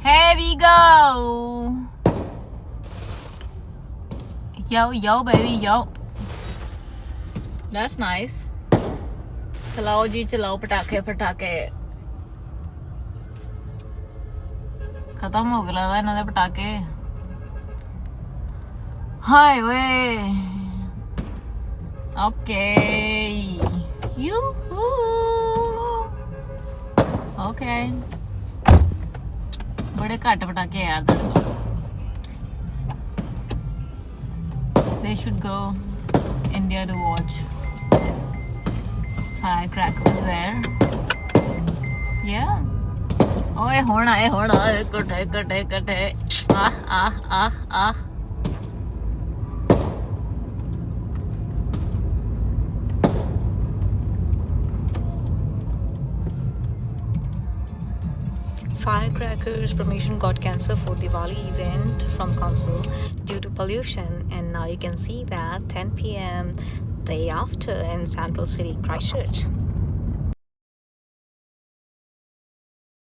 Here we go. Yo baby yo. That's nice. चलाओ जी चलाओ पटाखे पटाखे खत्म हो गया था इन्होंने पटाखे हाय वे ओके यूहू ओके बड़े घट पटाखे यार they should go India to watch firecrackers there yeah ओए होना कटे कटे कटे आह Firecrackers permission got cancelled for Diwali event from council due to pollution, and now you can see that 10 p.m. day after in Central City, Christchurch.